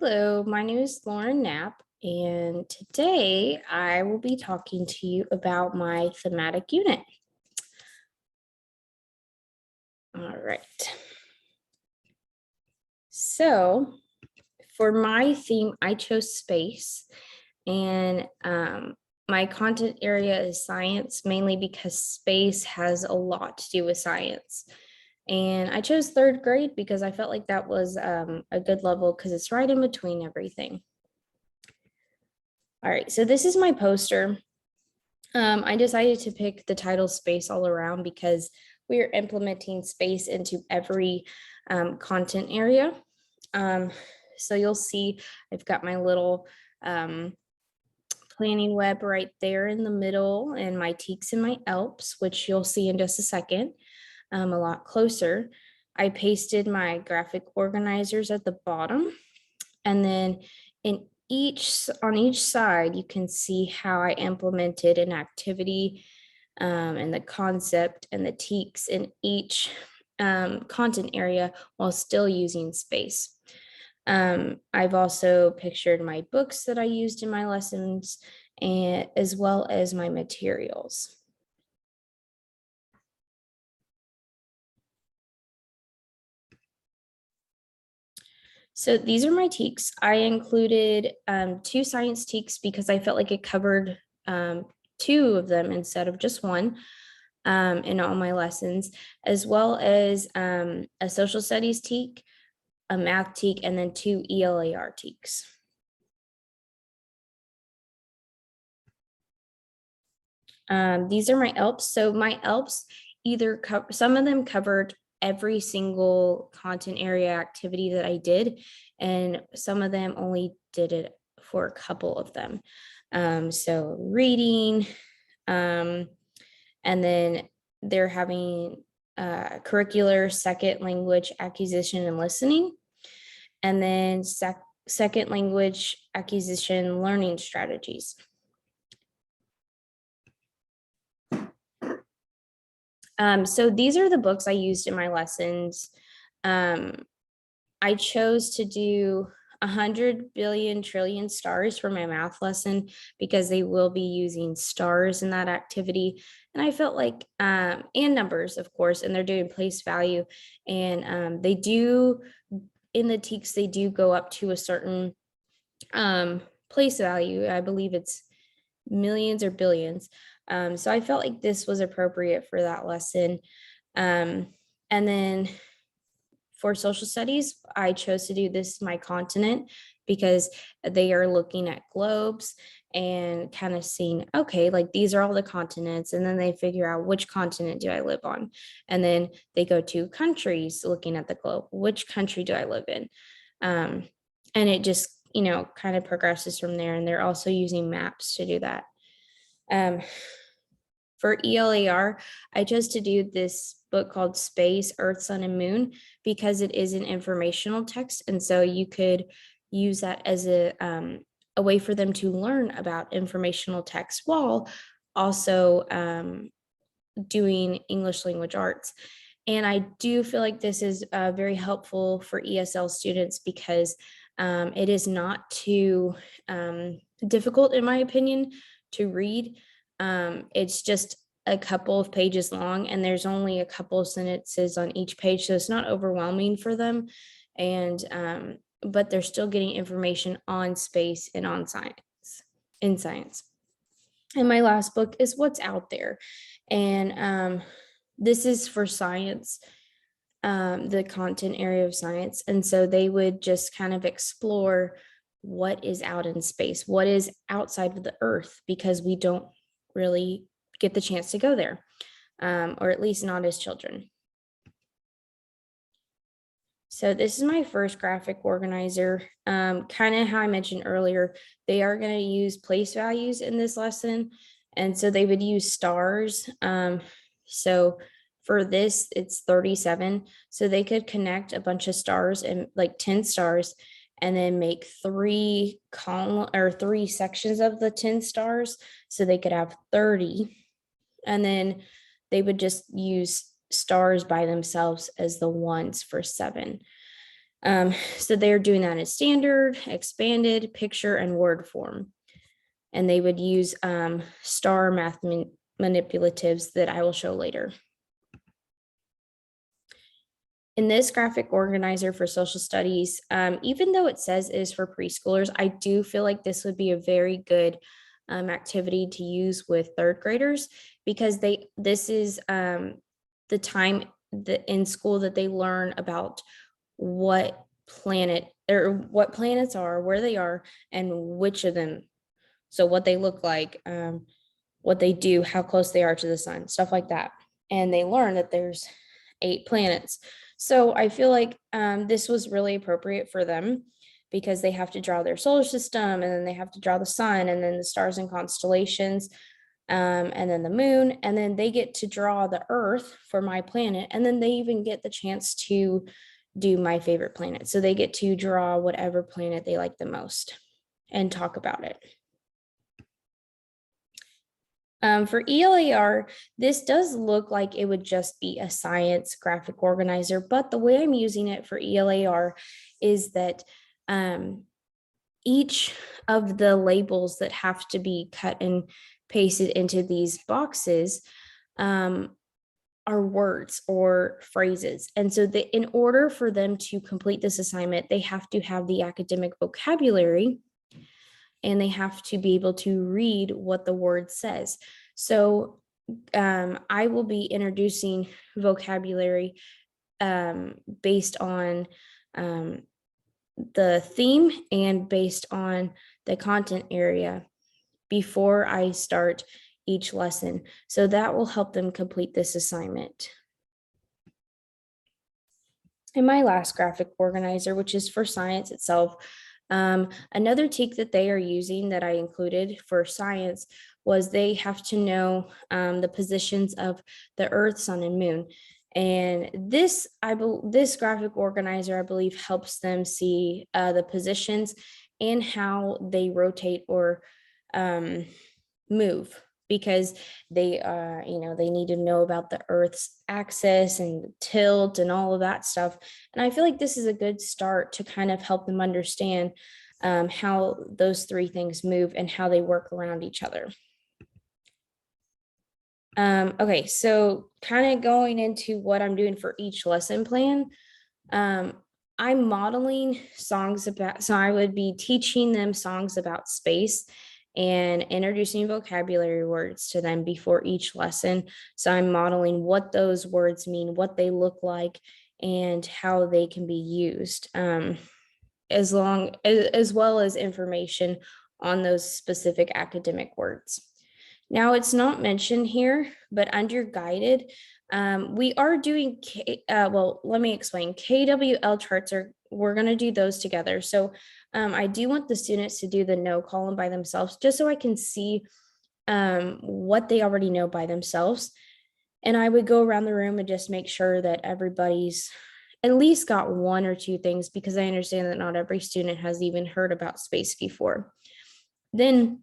Hello, my name is Lauren Knapp, and today I will be talking to you about my thematic unit. All right. So for my theme, I chose space, and my content area is science, mainly because space has a lot to do with science. And I chose third grade because I felt like that was a good level because it's right in between everything. All right, so this is my poster. I decided to pick the title Space All Around because we are implementing space into every content area. So you'll see I've got my little planning web right there in the middle and my teaks and my Alps, which you'll see in just a second, a lot closer. I pasted my graphic organizers at the bottom, and then on each side, you can see how I implemented an activity and the concept and the teaks in each content area while still using space. I've also pictured my books that I used in my lessons, and as well as my materials. So these are my teaks. I included 2 science teaks because I felt like it covered 2 of them instead of just one in all my lessons, as well as a social studies teak, a math teak, and then 2 ELAR teaks. These are my ELPs. So my ELPs some of them covered every single content area activity that I did, and some of them only did it for a couple of them. So reading, and then they're having curricular second language acquisition and listening, and then second language acquisition learning strategies. So these are the books I used in my lessons. I chose to do 100 billion trillion stars for my math lesson because they will be using stars in that activity. And I felt like, and numbers, of course, and they're doing place value. And they do, in the teaks, they do go up to a certain place value. I believe it's millions or billions. So I felt like this was appropriate for that lesson. And then for social studies, I chose to do this my continent because they are looking at globes and kind of seeing, okay, like these are all the continents, and then they figure out which continent do I live on. And then they go to countries looking at the globe, which country do I live in? And it just, kind of progresses from there. And they're also using maps to do that. For ELAR, I chose to do this book called Space, Earth, Sun, and Moon because it is an informational text. And so you could use that as a way for them to learn about informational text while also doing English language arts. And I do feel like this is very helpful for ESL students because it is not too difficult, in my opinion, to read. It's just a couple of pages long, and there's only a couple of sentences on each page, so it's not overwhelming for them. And but they're still getting information on space and on science, in science. And my last book is What's Out There, and this is for science, the content area of science. And so they would just kind of explore what is out in space, what is outside of the Earth, because we don't really get the chance to go there, or at least not as children. So this is my first graphic organizer. Kind of how I mentioned earlier, they are going to use place values in this lesson. And so they would use stars. So for this, it's 37. So they could connect a bunch of stars and like 10 stars, and then make 3 sections of the 10 stars. So they could have 30. And then they would just use stars by themselves as the ones for 7. So they're doing that in standard, expanded, picture, and word form. And they would use star math manipulatives that I will show later. In this graphic organizer for social studies, even though it says it is for preschoolers, I do feel like this would be a very good activity to use with third graders, because this is the time in school that they learn about what planet or what planets are, where they are, and which of them. So what they look like, what they do, how close they are to the sun, stuff like that. And they learn that there's 8 planets. So I feel like this was really appropriate for them, because they have to draw their solar system, and then they have to draw the sun, and then the stars and constellations, and then the moon, and then they get to draw the earth for my planet, and then they even get the chance to do my favorite planet. So they get to draw whatever planet they like the most and talk about it. For ELAR, this does look like it would just be a science graphic organizer, but the way I'm using it for ELAR is that each of the labels that have to be cut and pasted into these boxes are words or phrases. And so in order for them to complete this assignment, they have to have the academic vocabulary, and they have to be able to read what the word says. So I will be introducing vocabulary based on the theme and based on the content area before I start each lesson. So that will help them complete this assignment. And my last graphic organizer, which is for science itself, another technique that they are using that I included for science was they have to know the positions of the Earth, Sun, and Moon. And this graphic organizer, I believe, helps them see the positions and how they rotate or move, because they they need to know about the Earth's axis and tilt and all of that stuff. And I feel like this is a good start to kind of help them understand how those 3 things move and how they work around each other. Okay, so kind of going into what I'm doing for each lesson plan. I'm modeling songs about, so I would be teaching them songs about space and introducing vocabulary words to them before each lesson. So I'm modeling what those words mean, what they look like, and how they can be used, as well as information on those specific academic words. Now, it's not mentioned here, but under guided, we are doing, well, let me explain. KWL charts we're going to do those together. So I do want the students to do the no column by themselves, just so I can see what they already know by themselves. And I would go around the room and just make sure that everybody's at least got 1 or 2 things, because I understand that not every student has even heard about space before. Then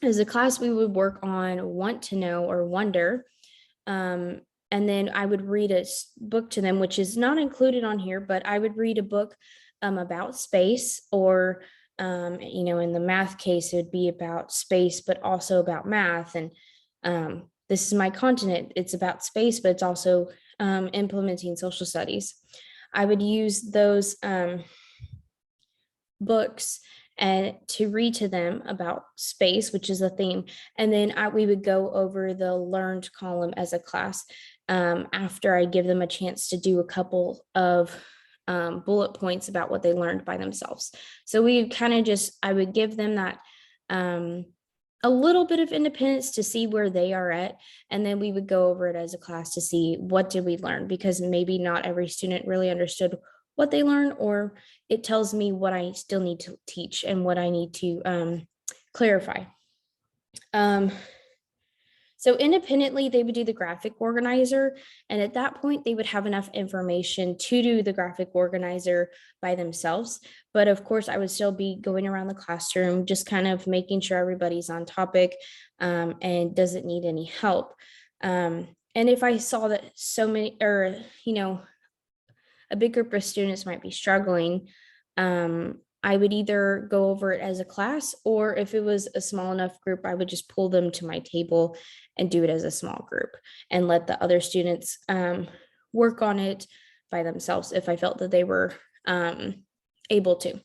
as a class, we would work on want to know or wonder. And then I would read a book to them, which is not included on here, but I would read a book about space, or, in the math case, it would be about space, but also about math. And this is my continent. It's about space, but it's also implementing social studies. I would use those books and to read to them about space, which is a theme. And then we would go over the learned column as a class after I give them a chance to do a couple of bullet points about what they learned by themselves. So we kind of I would give them that a little bit of independence to see where they are at. And then we would go over it as a class to see what did we learn, because maybe not every student really understood what they learn, or it tells me what I still need to teach and what I need to clarify. So independently, they would do the graphic organizer. And at that point, they would have enough information to do the graphic organizer by themselves. But of course, I would still be going around the classroom, just kind of making sure everybody's on topic and doesn't need any help. And if I saw that so many, or, a big group of students might be struggling, I would either go over it as a class, or if it was a small enough group, I would just pull them to my table and do it as a small group and let the other students work on it by themselves if I felt that they were able to.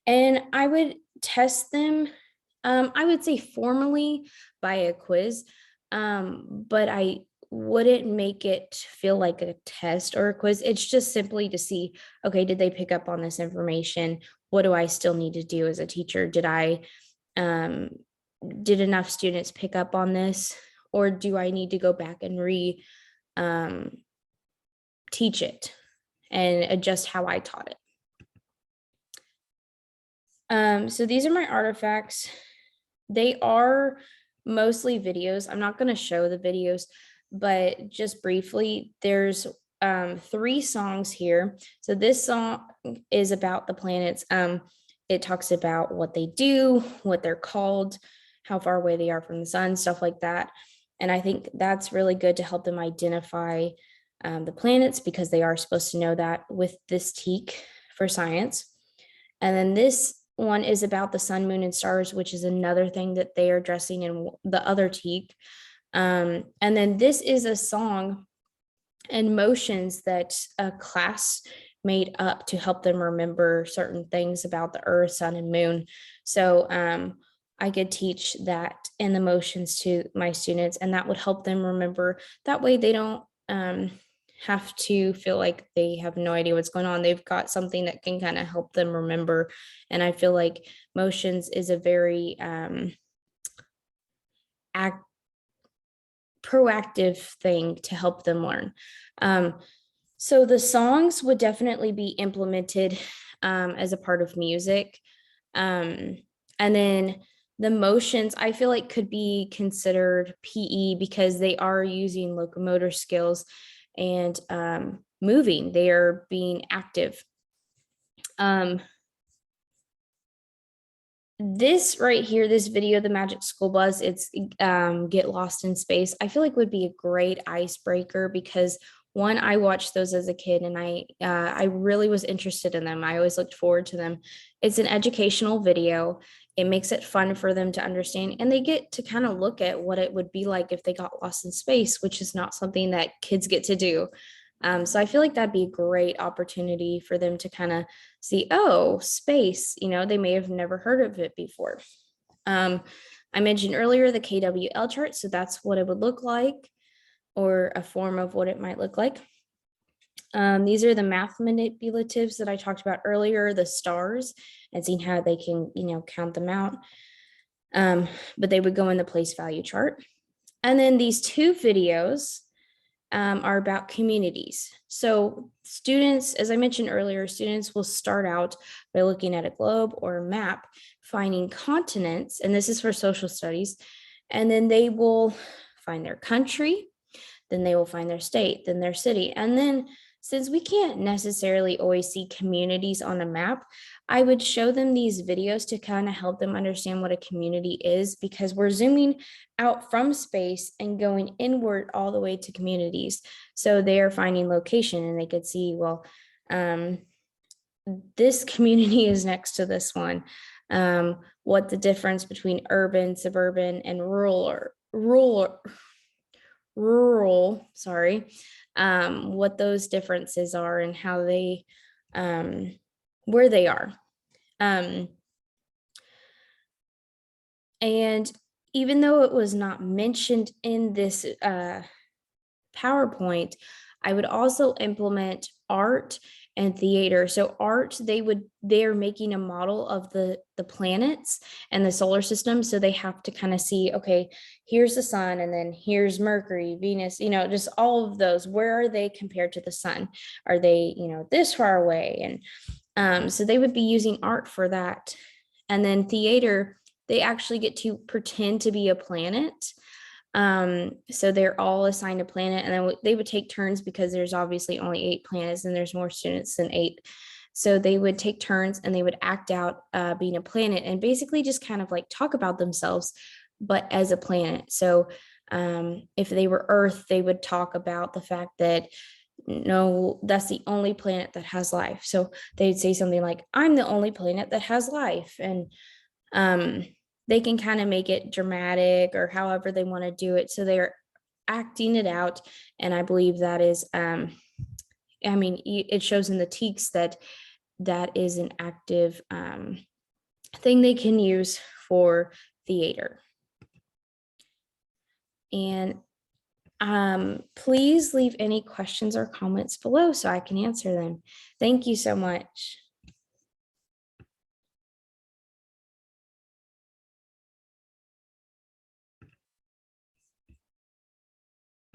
And I would test them, I would say formally by a quiz, but I wouldn't make it feel like a test or a quiz. It's just simply to see, okay, did they pick up on this information? What do I still need to do as a teacher? Did enough students pick up on this, or do I need to go back and teach it and adjust how I taught it? So these are my artifacts. They are mostly videos. I'm not going to show the videos, but just briefly, there's 3 songs here. So this song is about the planets. It talks about what they do, what they're called, how far away they are from the sun, stuff like that. And I think that's really good to help them identify the planets, because they are supposed to know that with this teak for science. And then this one is about the sun, moon, and stars, which is another thing that they are addressing in the other teak. And then this is a song and motions that a class made up to help them remember certain things about the earth, sun, and moon. So I could teach that and the motions to my students, and that would help them remember. That way they don't have to feel like they have no idea what's going on. They've got something that can kind of help them remember. And I feel like motions is a very proactive thing to help them learn. So the songs would definitely be implemented as a part of music. And then the motions, I feel like, could be considered PE, because they are using locomotor skills and moving. They are being active. This right here, this video, the Magic School Bus, it's Get Lost in Space, I feel like would be a great icebreaker, because one, I watched those as a kid, and I really was interested in them. I always looked forward to them. It's an educational video. It makes it fun for them to understand, and they get to kind of look at what it would be like if they got lost in space, which is not something that kids get to do. So I feel like that'd be a great opportunity for them to kind of see, oh, space, they may have never heard of it before. I mentioned earlier the KWL chart, so that's what it would look like, or a form of what it might look like. These are the math manipulatives that I talked about earlier, the stars, and seeing how they can, count them out. But they would go in the place value chart. And then these 2 videos are about communities. So students, as I mentioned earlier, students will start out by looking at a globe or a map, finding continents, and this is for social studies, and then they will find their country, then they will find their state, then their city. And then, since we can't necessarily always see communities on a map, I would show them these videos to kind of help them understand what a community is, because we're zooming out from space and going inward all the way to communities. So they are finding location, and they could see, well, this community is next to this one. What the difference between urban, suburban, and rural, sorry, what those differences are and how they, where they are. And even though it was not mentioned in this PowerPoint, I would also implement art and theater. So art, they're making a model of the planets and the solar system. So they have to kind of see, okay, here's the sun, and then here's Mercury, Venus, just all of those. Where are they compared to the sun? Are they, this far away? And so they would be using art for that. And then theater, they actually get to pretend to be a planet. So they're all assigned a planet, and then they would take turns, because there's obviously only 8 planets and there's more students than 8. So they would take turns and they would act out being a planet, and basically just kind of like talk about themselves, but as a planet. So if they were Earth, they would talk about the fact that no, that's the only planet that has life. So they'd say something like, I'm the only planet that has life. And um, they can kind of make it dramatic or however they want to do it. So they're acting it out. And I believe that is, I mean, it shows in the text that that is an active thing they can use for theater. And please leave any questions or comments below so I can answer them. Thank you so much.